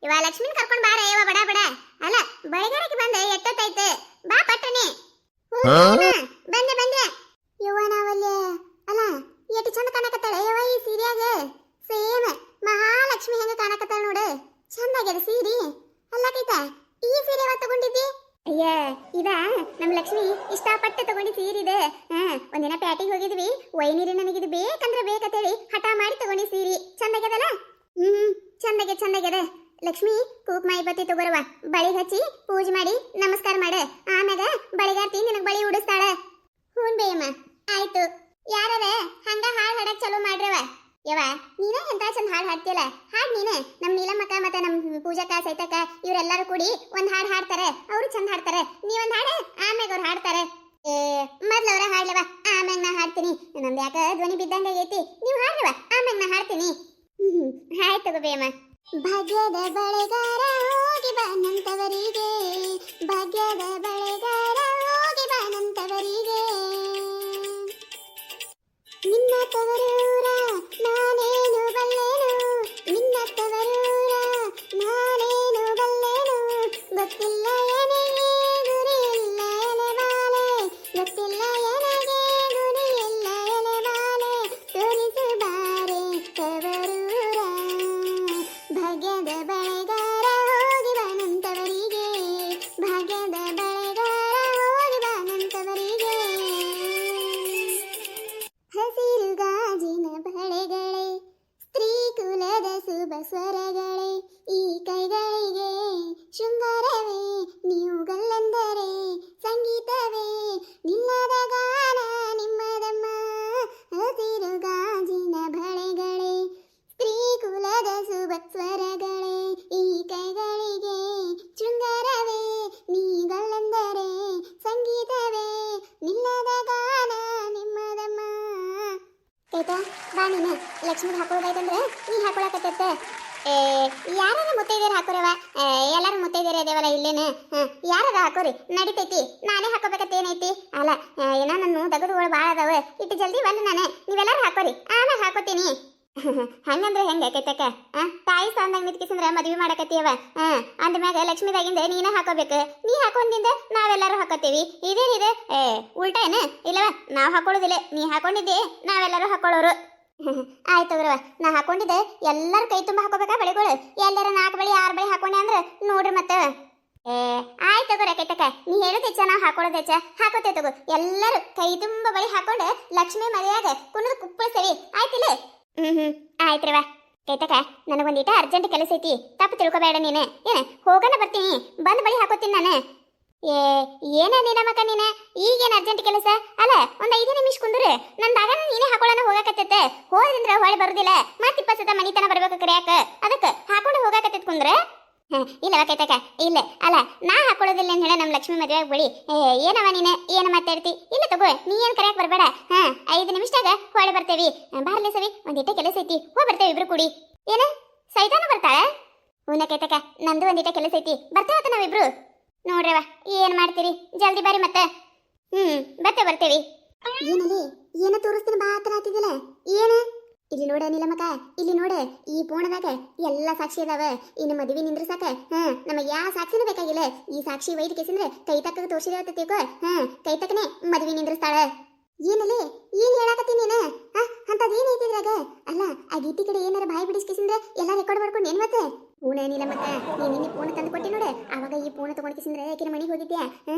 ಇವ ಲಕ್ಷ್ಮಿನ್ ಕರ್ಕೊಂಡ್ ಬಾರ ಇವ ಬಡ ಬಡ. ಅಲ್ಲ ಬಳಿಗಾರಕ್ಕೆ ಬಂದ ಎಷ್ಟೊತ್ತಾಯ್ತು, ಬಾ ಪಟ್ಟನೆ. ಬಂದೆ ಬಂದೆ ಯವ್ವ ನಾವಲ್ಲಿ. ಅಲ್ಲ ಎಷ್ಟು ಚಂದ ಕಾಣಕತ್ತಾಳೆ ಯವ್ವ ಈ ಸೀರೆಯಾಗ. ಸೇಮ್ ಮಹಾಲಕ್ಷ್ಮಿ ಹೆಂಗ ಕಾಣಕತ್ತಾಳ ನೋಡು, ಚಂದ ಆಗ್ಯದ ಸೀರೆ. ಅಲ್ಲ ಕೈತ ಈ ಸೀರೆ ಯಾವತ್ತು ತಗೊಂಡಿದ್ದಿ? ಅಯ್ಯ ಇದ ನಮ್ ಲಕ್ಷ್ಮಿ ಇಷ್ಟಪಟ್ಟು ತಗೊಂಡಿ ಸೀರೆ ಇದೆ. ಒಂದಿನ ಪ್ಯಾಟಿಗೆ ಹೋಗಿದ್ವಿ, ವೈನೀರಿ ನನಗಿದು ಬೇಕಂದ್ರೆ ಬೇಕಂತೇಳಿ ಹಠ ಮಾಡಿ ತಗೊಂಡಿ ಸೀರೆ. ಚಂದ ಆಗ್ಯದಲ್ಲ? ಚಂದಾಗ್ಯದ. ಲಕ್ಷ್ಮಿ ಕುಕ್ಮ ಬತ್ತಿ ತಗೋರವ, ಬಳಿ ಹಚ್ಚಿ ಪೂಜೆ ಮಾಡಿ ನಮಸ್ಕಾರ ಮಾಡ, ಆಮ್ಯಾಗ ಬಳಿಗಾರ್ತಿ ನಿನಗ್ ಬಳಿ ಉಡಿಸ್ತಾಳ. ಹೂನ್ ಬೇಯಮ್ಮ ಆಯ್ತು. ಯಾರದ ಹಂಗ ಹಾಡ್ ಹಾಡಕ್ ಚಲೋ ಮಾಡ್ರವ. ಯವ ನೀನ ಎಂತ ಚಂದ ಹಾಡ್ ಹಾಡ್ತಿಯಲ್ಲ, ಹಾಡ್ ನೀನ. ನಮ್ ನೀಲಮ್ಮಕ್ಕ ಮತ್ತೆ ನಮ್ ಪೂಜಕ್ಕ ಸೈತಕ್ಕ ಇವರೆಲ್ಲರೂ ಕೂಡಿ ಒಂದ್ ಹಾಡ್ ಹಾಡ್ತಾರೆ, ಅವ್ರು ಚಂದ ಹಾಡ್ತಾರೆ. ನೀವೊಂದ್ ಹಾಡ ಆಮ್ಯಾಗ ಅವ್ರು ಹಾಡ್ತಾರೆ. ಮೊದ್ಲು ಅವ್ರ ಹಾಡ್ಲವ, ಆಮ್ಯಾಗ ನಾ ಹಾಡ್ತೀನಿ. ನಮ್ದು ಯಾಕ ಧ್ವನಿ ಬಿದ್ದಂಗ ಆಗೈತಿ, ನೀವ್ ಹಾಡ್ರವ, ಆಮ್ಯಾಗ ನಾ ಹಾಡ್ತೀನಿ. ಆಯ್ತು ತಗೋಬೇಯಮ್ಮ. ಭಾಗ್ಯದ ಬಳೆಗಾರ ಹೋಗಿ ಬಾನಂತವರಿಗೆ, ಭಾಗ್ಯದ ಬಳೆಗಾರ ಹೋಗಿ ಬಾನಂತವರಿಗೆ, ನಿನ್ನ ತವರೂರ ನಾನೇನು ಬಲ್ಲೆನು, ನಿನ್ನ ತವರೂರ ನಾನೇನು ಬಲ್ಲೆನು, ಗೊತ್ತಿಲ್ಲ ಎನಗೆ ಗುರಿಯಿಲ್ಲ ಎಲೆಬಾಲೆ, ಗೊತ್ತಿಲ್ಲ ಎನಗೆ ಗುರಿಯಿಲ್ಲ ಎಲೆಬಾಲೆ, ತೋರಿಸು ಬಾರೆ ತವರೂರ, ಭಾಗ್ಯದ ಬಳೆಗಾರ ಹೋಗಿ ಬಾನಂತವರಿಗೆ, ಭಾಗ್ಯದ ಬಳೆಗಾರ ಹೋಗಿ ಬಾನಂತವರಿಗೆ. ಹಸಿರು ಗಾಜಿನ ಬಳೆಗಳೇ, ಸ್ತ್ರೀ ಕುಲದ ಶುಭ ಸ್ವರಗಳೇ, ಈ ಕೈಗಳಿಗೆ ಶೃಂಗಾರವೇ ನೀವುಗಳೆಂದರೆ ಸಂಗೀತವೇ, ನಿಲ್ಲದ ಗಾನ ನಿಮ್ಮದಮ್ಮ. ಹಸಿರು ಗಾಜಿನ ಬಳೆಗಳೇ, ಸ್ತ್ರೀ ಕುಲದ ಶುಭ ಸ್ವರಗಳೇ, ಈ ಕೈಗಳಿಗೆ ಶೃಂಗಾರವೇ ನೀಗಳೆಂದರೆ ಸಂಗೀತವೇ, ನಿಲ್ಲದ ಗಾನ ನಿಮ್ಮದಮ್ಮ. ಕೈತ ಬಾ ನೀನು, ಲಕ್ಷ್ಮಿಗೆ ಹಾಕೊಳ್ಳೋದಾಯ್ತಂದ್ರೆ ನೀ ಹಾಕೊಳಕತ್ತ. ಯಾರಾರ ಮುತ್ತೈದೇರು ಹಾಕೋರವ, ಎಲ್ಲಾರು ಮುತ್ತೈದೇರು ಅದೇವಲ್ಲ ಇಲ್ಲೇನು. ಯಾರಾರ ಹಾಕೋರಿ ನಡಿತೈತಿ, ನಾನೇ ಹಾಕೋಬೇಕತ್ತೇನೈತಿ. ಅಲ್ಲ ಏನೋ ನನ್ನ ದಗದುಗಳು ಭಾಳ ಅದಾವ, ಇಟ್ಟು ಜಲ್ದಿ ಬಂದು ನಾನೇ, ನೀವೆಲ್ಲರೂ ಹಾಕೋರಿ, ಆಮೇಲೆ ಹಾಕೋತೀನಿ. ಹಂಗಂದ್ರೆ ಹೆಂಗೆ ಕೈತಕ್ಕ? ತಾಯಿ ಸ್ಥಾನದಾಗ ನಿಂತ್ಕಿಸಂದ್ರ ಮದ್ವಿ ಮಾಡಕತ್ತೀಯವ, ಅಂದ್ಮ್ಯಾಗ ಲಕ್ಷ್ಮಿದಾಗಿಂದ ನೀನ ಹಾಕೋಬೇಕು, ನೀ ಹಾಕೊಂಡಿಂದ ನಾವೆಲ್ಲರೂ ಹಾಕೋತೀವಿ. ಇದೇನಿದೆ ಉಲ್ಟ ಏನು? ಇಲ್ಲವ ನಾವು ಹಾಕೊಳ್ಳೋದಿಲ್ಲ, ನೀ ಹಾಕೊಂಡಿದ್ದೆ ನಾವೆಲ್ಲರೂ ಹಾಕೊಳ್ಳೋರು. ಆಯ್ತು ಗುರವ, ನಾ ಹಾಕೊಂಡಿದ್ದೆ ಎಲ್ಲರೂ ಕೈ ತುಂಬ ಹಾಕೋಬೇಕಾ ಬಳೆಗಳು? ಎಲ್ಲರ 4 ಬಳಿ 6 ಬಳಿ ಹಾಕೊಂಡೆ ಅಂದ್ರೆ ನೋಡ್ರಿ ಮತ್ತೆ. ಆಯ್ತು ಗುರ ಕೈತಕ್ಕ, ನೀ ಹೇಳೋದು ಹೆಚ್ಚ ನಾವು ಹಾಕೊಳ್ಳೋದು ಹೆಚ್ಚ, ಹಾಕೋತೇವೆ ತಗೋ. ಎಲ್ಲರೂ ಕೈ ತುಂಬ ಬಳಿ ಹಾಕೊಂಡು ಲಕ್ಷ್ಮಿ ಮದುವೆಯಾಗ ಕುಣಿದು ಕುಪ್ಪಳಿಸ್ತೇವಿ, ಆಯ್ತಿಲ್ಲ? ಆಯ್ತ್ರವ ಕೈತಕ್ಕ, ನನಗೊಂದಿಟ ಅರ್ಜೆಂಟ್ ಕೆಲಸ ಐತಿ, ತಪ್ಪು ತಿಳ್ಕೊಬೇಡ ನೀನು. ಹೋಗೋಣ ಬರ್ತೀನಿ, ಬಂದು ಬಳಿ ಹಾಕೋತೀನಿ ನಾನು. ಏನ ನೀನಮ್ಮಕ್ಕ ನೀನ ಈಗೇನು ಅರ್ಜೆಂಟ್ ಕೆಲಸ? ಅಲ್ಲ ಒಂದು 5 ನಿಮಿಷ ಕುಂದ್ರು, ನಂದಾಗ ನೀನೇ ಹಾಕೊಳ್ಳೋಣ ಹೋಗಕತ್ತೈತೆ. ಹೋದ್ರಂದ್ರ ಹೊಳೆ ಬರುದಿಲ್ಲ, ಮತ್ತೆ 20 ಸತ ಮನಿತನ ಬರ್ಬೇಕು ಕರಿಯಾಕ, ಅದಕ್ಕೆ ಹಾಕೊಂಡು ಹೋಗಕತ್ತೈತ್ ಕುಂದ್ರೆ. ಇಲ್ಲವ ಕೈತಕ್ಕ, ಇಲ್ಲ ಅಲ್ಲ ನಾ ಹಾಕೊಳ್ಳೋದಿಲ್ಲ ಅಂತ ಹೇಳ ನಮ್ಮ ಲಕ್ಷ್ಮಿ ಮದುವೆಯಾಗ ಬಳಿ. ಏನವ ನೀನು ಏನು ಮಾತಾಡ್ತಿ? ಇಲ್ಲ ತಗೋ, ನೀ ಏನು ಕರಿಯಾಕ ಬರಬೇಡ. 5 ನಿಮಿಷದಾಗ ಹೊಳೆ ಬರ್ತೇವಿ, ಬಾರ್ಲೆ ಸವಿ, ಒಂದಿಟ ಕೆಲಸ ಐತಿ, ಹೋಗಿ ಬರ್ತೇವೆ ಇಬ್ರು ಕೂಡಿ. ಏನ ಸೈತಾನ ಬರ್ತಾಳೆ? ಹೂನ ಕೈತಕ್ಕ, ನಂದು ಒಂದಿಟ ಕೆಲಸ ಐತಿ, ಬರ್ತೇವತ್ತ ನಾವಿಬ್ರು. ನೋಡ್ರವ ಏನ್ ಮಾಡ್ತೀರಿ, ಜಲ್ದಿ ಬಾರಿ ಮತ್ತೆ. ಬರ್ತೇವಿ. ಏನಲ್ಲಿ ಏನ ತೋರಿಸ್ತೀನಿ ಬಾ ಆತರ ಆತಿದಿಲ್ಲ, ಏನು? ಇಲ್ಲಿ ನೋಡ ನೀಲಮ್ಮಕ್ಕ, ಇಲ್ಲಿ ನೋಡ, ಈ ಪೂರ್ಣದಾಗ ಎಲ್ಲ ಸಾಕ್ಷಿ ಅದಾವ. ಇನ್ನು ಮದುವೆ ನಿಂದ್ರಸಾಕ ನಮಗೆ ಯಾವ ಸಾಕ್ಷಿನೂ ಬೇಕಾಗಿಲ್ಲ. ಈ ಸಾಕ್ಷಿ ವೈದ್ ಕೇಸಂದ್ರೆ ಕೈತಕ್ಕ ತೋರಿಸಿದ ತಿಳ್ಕೊ, ಕೈತಕ್ಕನೆ ಮದುವೆ ನಿಂದ್ರಸ್ತಾಳ. ಏನಲ್ಲಿ ಏನ್ ಹೇಳಾಕತ್ತೀನಿ ನೀನು? ಅಂತದೇನ್ ಐತಿದ್ರಾಗ? ಅಲ್ಲ ಆ ಗೀತಿ ಕಡೆ ಏನಾರ ಬಾಯಿ ಬಿಡಿಸ್ಕಿಸಿಂದ್ರೆ ಎಲ್ಲ ರೆಕಾರ್ಡ್ ಮಾಡ್ಕೊಂಡು ಏನ್ ಮತ್ತೆ? ಪೂಣ ನೀಲಮ್ಮಕ್ಕ, ನೀನು ನಿನ್ನೆ ಪೂಣ ತಂದು ಕೊಟ್ಟಿ ನೋಡು, ಅವಾಗ ಈ ಪೂಣ ತಗೊಂಡ್ಕಿಸಿಂದ್ರೆ ಆಕಿನ ಮನೆಗೆ ಹೋಗಿದ್ಯಾ?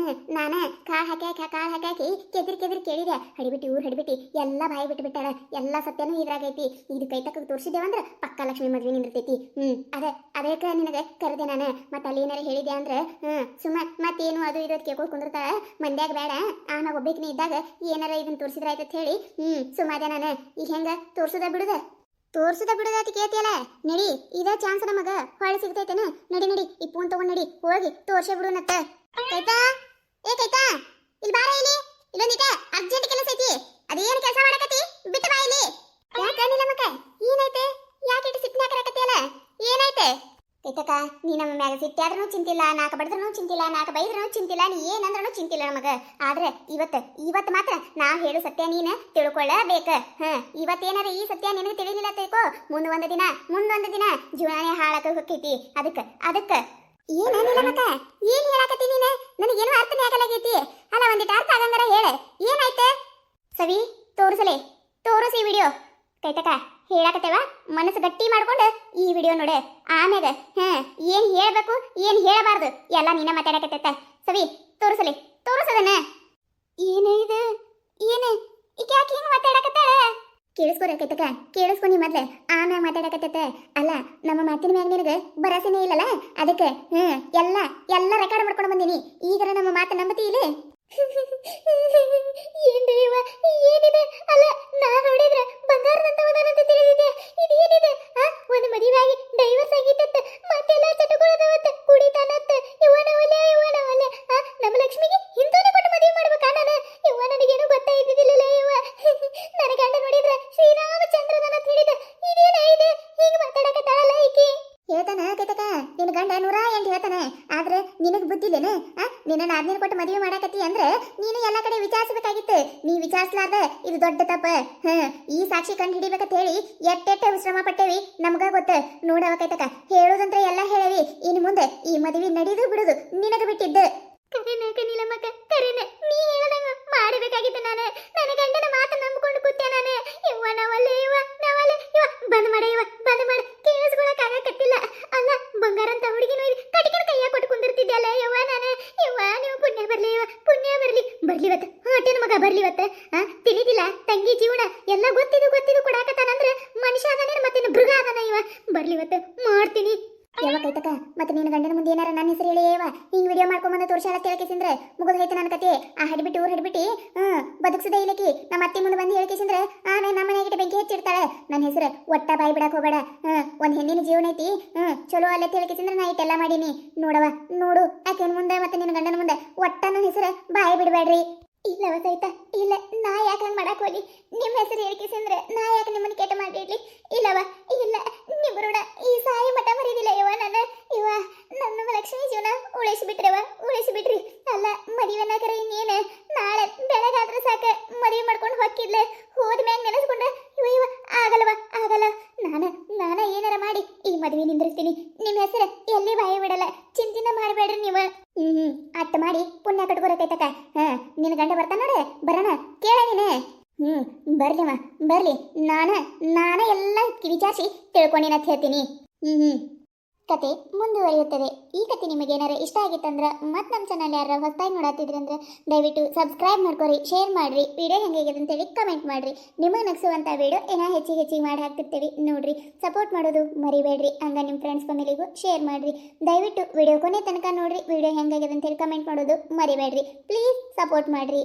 ನಾನ ಕಾಳು ಹಾಕಿ ಕೆದಿರಿ ಕೇಳಿದೆ, ಹಡಿಬಿಟ್ಟು ಊರು ಹಡಿಬಿಟ್ಟು ಎಲ್ಲ ಬಾಯಿ ಬಿಟ್ಟು ಬಿಟ್ಟಾಳ. ಎಲ್ಲ ಸತ್ಯನೂ ಇದ್ರಾಗೈತಿ. ಇದು ಕೈತಕ್ಕ ತೋರಿಸಿದ್ದೇವಂದ್ರೆ ಪಕ್ಕ ಲಕ್ಷ್ಮಿ ಮದ್ವೆ ನಿಂದಿರ್ತೈತಿ. ಅದಕ್ಕೆ ನಿನಗೆ ಕರೆದೆ ನಾನು. ಮತ್ತೆ ಅಲ್ಲಿ ಏನಾರ ಹೇಳಿದೆ ಅಂದ್ರೆ ಸುಮ್ಮ ಮತ್ತೇನು ಅದು ಇದು ಕೇಳ್ಕೊಂಡು ಕುಂದಿರ್ತಾಳ, ಮಂದ್ಯಾಗ ಬೇಡ. ಆಮೇಲೆ ಒಬ್ಬಕಿನ ಇದ್ದಾಗ ಏನಾರ ಇದನ್ನ ತೋರಿಸಿದ್ರ ಆಯ್ತತ್ ಹೇಳಿ ಸುಮಾದೆ ನಾನು. ಈಗ ಹೆಂಗ ತೋರ್ಸುದ ಬಿಡುದ ಅಂತ ಕೇಳ್ತಿಯಲ್ಲ, ನಡಿ, ಇದೇ ಚಾನ್ಸ್ ನಮಗ ಹೊಳೆ ಸಿಗ್ತೈತೇನ? ನಡಿ ಈ ಫೋನ್ ತಗೊಂಡ್ ನಡಿ, ಹೋಗಿ ತೋರ್ಸೇ ಬಿಡುನತ್ತ. ಕೈತಾ ಕೈತಾ, ಇಲ್ಲಿ ಬಾರ, ಇಲ್ಲೊಂದಿಟ ಅರ್ಜೆಂಟ್ ಕೆಲಸ ಐತಿ. ಅದೇನು ಕೆಲಸ ಮಾಡಕತ್ತಿ? ಬಿಟ್ಟು ಬಾ ಇಲ್ಲಿ. ಯಾಕ ನೀಲಮ್ಮಕ್ಕ, ಏನೈತೆ? ಯಾಕೆ ಇಟ್ಟು ಸಿಟ್ನಾಕರಕತ್ತಿಯಲ್ಲ, ಏನೈತೆ? ಕೈತಕ ನೀ ನಮ್ಮ ಮ್ಯಾಗ ಸಿಟ್ಟಾದ್ರೂ ಚಿಂತಿಲ್ಲ, ನಾಲ್ಕು ಬಡದ್ರೂ ಚಿಂತಿಲ್ಲ, ನಾಲ್ಕು ಬೈದ್ರೂ ಚಿಂತಿಲ್ಲ, ನೀ ಏನಂದ್ರೂ ಚಿಂತಿಲ್ಲ ನಮಗ. ಆದ್ರೆ ಇವತ್ತು ಮಾತ್ರ ನಾ ಹೇಳು ಸತ್ಯ ನೀನು ತಿಳ್ಕೊಳ್ಳಬೇಕ. ಇವತ್ತೇನಾರ ಈ ಸತ್ಯ ನಿನಗೆ ತಿಳಿಲಿಲ್ಲ ತಿಳ್ಕೊ, ಮುಂದೊಂದು ದಿನ ಜೀವನನೇ ಹಾಳಾಕ ಹೋಗ್ತೈತಿ. ಅದಕ್ಕೆ ಏನೇನಿಲ್ಲ ಮಕ್ಕ, ಏನ್ ಹೇಳಾಕತ್ತಿ ನೀನು? ನನಗೇನು ಅರ್ಥನೇ ಆಗಲಾಗೈತಿ. ಅಲ್ಲ ಒಂದಿಟ್ಟು ಅರ್ಥ ಆಗಂಗಾರ ಹೇಳ, ಏನಾಯ್ತ? ಸವಿ ತೋರಿಸಿ ವಿಡಿಯೋ. ಕೈತಕ ಹೇಳಾಕತ್ತೇವ, ಮನಸ್ಸು ಗಟ್ಟಿ ಮಾಡ್ಕೊಂಡು ಈ ವಿಡಿಯೋ ನೋಡೆ. ಆಮ್ಯಾಗ ಏನ್ ಹೇಳ್ಬೇಕು ಏನ್ ಹೇಳಬಾರ್ದು ಎಲ್ಲ ನೀನ ಮಾತಾಡಕತ್ತೈತ. ಸವಿ ತೋರಿಸದನ್ನ. ಏನೇ ಇದು? ಏನು ಈಗ ಯಾಕೆ ಹಿಂಗ್ ಮಾತಾಡಕತ್ತಾಳ? ಕೇಳಿಸ್ಕೊರ ಕೈತಕ, ಕೇಳಿಸ್ಕೊ ನೀ ಮೊದ್ಲೆ, ಆಮ್ಯಾಗ ಮಾತಾಡಕತ್ತೈತ. ಅಲ್ಲ ನಮ್ಮ ಮಾತಿನ ಮ್ಯಾಗ ನಿನಗೆ ಭರಸೆನೇ ಇಲ್ಲಲ್ಲ, ಅದಕ್ಕೆ ಎಲ್ಲ ರೆಕಾರ್ಡ್ ಮಾಡ್ಕೊಂಡು ಬಂದೀನಿ. ಈಗರ ನಮ್ಮ ಮಾತು ನಂಬತಿ ಇಲ್ಲ? ಏನ್ರಿ ಇವ ಏನಿದೆ? ಅಲ್ಲ ನಾ ನೋಡಿದ್ರ ಬಂಗಾರದಂತ ಅಂತ ತಿಳಿದಿದೆ. ಇದು ಏನಿದೆ? ಒಂದು ಮದುವೆ ಆಗಿ ಡೈವರ್ಸ್ ಆಗಿತ್ತ, ಮತ್ತೆಲ್ಲ ಚಟಗಳದವತ್ತ, ಕುಡಿತಾನತ್ತ. ಇವನ ಒಲೆ ನಮ್ಮ ಲಕ್ಷ್ಮಿಗೆ ಹಿಂದೂನೇ ಕೊಟ್ಟು ಮದುವೆ ಮಾಡ್ಬೇಕಾ ನಾನು? ನನಗೇನು ಗೊತ್ತಾಯ್ತಿದ್ದಿಲ್ಲ. ನನ್ನ ಗಂಡ ನೋಡಿದ್ರ ಶ್ರೀರಾಮಚಂದ್ರನ ತಿಳಿದ. ಇದೇನ ಇದು ಹಿಂಗ ಮಾತಾಡಕತ್ತಾಳಲ್ಲ ಈಕಿ? ಹೇಳ್ತಾನ ಕೈತಕ, ನಿನ್ನ ಗಂಡ 108 ಹೇಳ್ತಾನೆ. ಆದ್ರೆ ನಿನಗ್ ಬುದ್ಧಿಲ್ಲೇನ? ನಿನ್ನ ನಾದ್ನೇನು ಕೊಟ್ಟು ಮದುವೆ ಮಾಡಾಕತ್ತಿ ಅಂದ್ರೆ ನೀನು ಎಲ್ಲ ಕಡೆ ವಿಚಾರಿಸಬೇಕಾಗಿತ್ತು. ನೀ ವಿಚಾರಿಸ್ಲಾರ್ದ ಇದು ದೊಡ್ಡ ತಪ್ಪ. ಈ ಸಾಕ್ಷಿ ಕಂಡು ಹಿಡಿಬೇಕಂತ ಹೇಳಿ ಎಟ್ಟೆಟ್ಟೆ ಶ್ರಮ ಪಟ್ಟೇವಿ, ನಮ್ಗ ಗೊತ್ತ. ನೋಡವ ಕೈತಕ, ಹೇಳೋದಂತ್ರ ಎಲ್ಲ ಹೇಳವಿ. ಇನ್ನು ಮುಂದೆ ಈ ಮದುವೆ ನಡೆದು ಬಿಡುದು ನಿನಗ ಬಿಟ್ಟಿದ್ದು. ಕರೀನಕ್ಕ ಕರೀನ, ನೀ ಹೇಳದಂಗ ಮಾಡಬೇಕಾಗಿತ್ತು. ನಾನು ನನ್ನ ಗಂಡನ ಮಾತು ನಂಬಿಕೊಂಡು ಕೂತೆ. ನಾನು ನಾವಲ್ಲೇ ಬಂದ್ ಮಾಡ ಕೇಳಿಸ್ಕೊಳಕ್ ಆಗಕತ್ತಿಲ್ಲ. ಅಲ್ಲ ಬಂಗಾರ ಅಂತ ಹುಡುಗಿನ ಕಟಿಕನ ಕೈಯಾಗ ಕೊಟ್ಟು ಕುಂದಿರ್ತಿದ್ಯಲ್ಲ ನೀವು ಪುಣ್ಯ ಬರ್ಲಿವತ್ತ ಹಾಟೇನ ಮಗ ಬರ್ಲಿವತ್ತ. ತಿಳಿದಿಲ್ಲ ತಂಗಿ ಜೀವನ ಎಲ್ಲ ಗೊತ್ತಿದ್ದು ಕೊಡಾಕತ್ತಾನಂದ್ರ ಮನುಷ್ಯ ಅದಾನೇನು ಮತ್ತೇನು ಮೃಗ ಅದಾನ? ಬರ್ಲಿವತ್ತ ಮಾಡ್ತೀನಿ. ಯಾವ ಕೈತಕ, ಮತ್ತೆ ನಿನ್ನ ಗಂಡನ ಮುಂದೆ ಏನಾರ ನನ್ನ ಹೆಸರು ಹೇಳಿ ಹಿಂಗ್ ವಿಡಿಯೋ ಮಾಡ್ಕೊಂಬಂದ ತೋರ್ಸಾಳ ತಿಳ್ಕಿಸಿಂದ್ರೆ ಮುಗಿದ್ ಹೋಯ್ತು ನನ್ನ ಕತೆ. ಆ ಹಡ್ಬಿಟ್ಟು ಊರ್ ಹಡ್ಬಿಟ್ಟು ಬದುಕ್ಸದ ಇಲ್ಲಕಿ ನಮ್ಮ ಅತ್ತಿ ಮುಂದೆ ಬಂದು ಹೇಳ್ಕಿಸಿಂದ್ರೆ ಆಮೇಲೆ ನಮ್ಮ ಮನೆಯಾಗಿಟ್ಟು ಬೆಂಕಿ ಹೆಚ್ಚಿಡ್ತಾಳೆ. ನನ್ನ ಹೆಸರು ಒಟ್ಟ ಬಾಯಿ ಬಿಡಕ್ ಹೋಗಬೇಡ. ಒಂದ್ ಹೆಣ್ಣಿನ ಜೀವನ ಐತಿ, ಚಲೋ ಅಲ್ಲೇ ತಿಳ್ಕಿಸಿಂದ್ರೆ ನಾ ಇಟ್ಟೆಲ್ಲ ಮಾಡೀನಿ. ನೋಡು ಆಕೆ ಮುಂದೆ ಮತ್ತೆ ನಿನ್ನ ಗಂಡನ ಮುಂದೆ ಒಟ್ಟ ನನ್ನ ಹೆಸರು ಬಾಯಿ ಬಿಡಬೇಡ್ರಿ. ಇಲ್ಲವ ಸಹಿತ ಇಲ್ಲ, ನಾ ಯಾಕೆ ಹಂಗೆ ಮಾಡಕ್ ಹೋಗಿ ನಿಮ್ಮ ಹೆಸರು ಹೇಳ್ಕಿಸಿಂದ್ರೆ ನಾ ಯಾಕೆ ನಿಮ್ಮನ್ನ ಕೆಟ್ಟ ಮಾಡಿಡ್ಲಿ? ಇಲ್ಲ ನಿಮ್ಮರುಡ ಈ ಸಾಯಿ ಮಠ ಮರಿದಿಲ್ಲ ನನ್ನ ಲಕ್ಷ್ಮೀ ಜೀವನ ಉಳಿಸಿಬಿಟ್ರಿ. ಅಲ್ಲ ಮದುವೆನಾಗರ ಇನ್ನೇನು ನಾಳೆ ಬೆಳಗಾದ್ರೆ ಸಾಕ ಮದುವೆ ಮಾಡ್ಕೊಂಡು ಹೊಕ್ಕಿದ್ಲೆ. ಹೋದ್ಮ್ಯಾಗ ನೆನೆಸ್ಕೊಂಡ್ರೆ ಆಗಲ್ಲ. ನಾನ ಏನಾರ ಮಾಡಿ ಈ ಮದುವೆ ನಿಂದ್ರಿಸ್ತೀನಿ. ನಿಮ್ಮ ಹೆಸರು ಎಲ್ಲಿ ಬಾಯಿ ಬಿಡಲ್ಲ, ಚಿಂತಿನ ಮಾಡಬೇಡ್ರಿ ನೀವು. ಅಟ್ಟ ಮಾಡಿ ಪುಣ್ಯ ಕಟ್ಕೊರಕೈತಕ. ನಿನ್ನ ಗಂಡ ಬರ್ತಾನ ನೋಡೆ, ಬರೋಣ ಕೇಳ ನೀನೆ. ಬರ್ಲಿ. ನಾನ ಎಲ್ಲ ವಿಚಾರಿಸಿ ತಿಳ್ಕೊಂಡಿನಂತ ಹೇಳ್ತೀನಿ. ಕತೆ ಮುಂದುವರಿಯುತ್ತದೆ. ಈ ಕತೆ ನಿಮಗೆ ಏನಾರ ಇಷ್ಟ ಆಗಿತ್ತಂದ್ರೆ ಮತ್ತೆ ನಮ್ಮ ಚಾನಲ್ ಯಾರು ಹೊಸದಾಗಿ ನೋಡತ್ತಿದ್ರಿ ಅಂದ್ರೆ ದಯವಿಟ್ಟು ಸಬ್ಸ್ಕ್ರೈಬ್ ಮಾಡ್ಕೊರಿ, ಶೇರ್ ಮಾಡ್ರಿ, ವಿಡಿಯೋ ಹೆಂಗಾಗಿದೆ ಅಂತೇಳಿ ಕಮೆಂಟ್ ಮಾಡ್ರಿ. ನಿಮಗೆ ನಗಿಸುವಂಥ ವಿಡಿಯೋ ಏನೋ ಹೆಚ್ಚಿಗೆ ಮಾಡಿ ಹಾಕ್ತಿರ್ತೀವಿ ನೋಡ್ರಿ. ಸಪೋರ್ಟ್ ಮಾಡೋದು ಮರಿಬೇಡ್ರಿ. ಹಂಗ ನಿಮ್ಮ ಫ್ರೆಂಡ್ಸ್ ಫ್ಯಾಮಿಲಿಗೂ ಶೇರ್ ಮಾಡ್ರಿ. ದಯವಿಟ್ಟು ವಿಡಿಯೋ ಕೊನೆ ತನಕ ನೋಡ್ರಿ. ವಿಡಿಯೋ ಹೆಂಗಾಗಿದೆ ಅಂತೇಳಿ ಕಮೆಂಟ್ ಮಾಡೋದು ಮರಿಬೇಡ್ರಿ. ಪ್ಲೀಸ್ ಸಪೋರ್ಟ್ ಮಾಡ್ರಿ.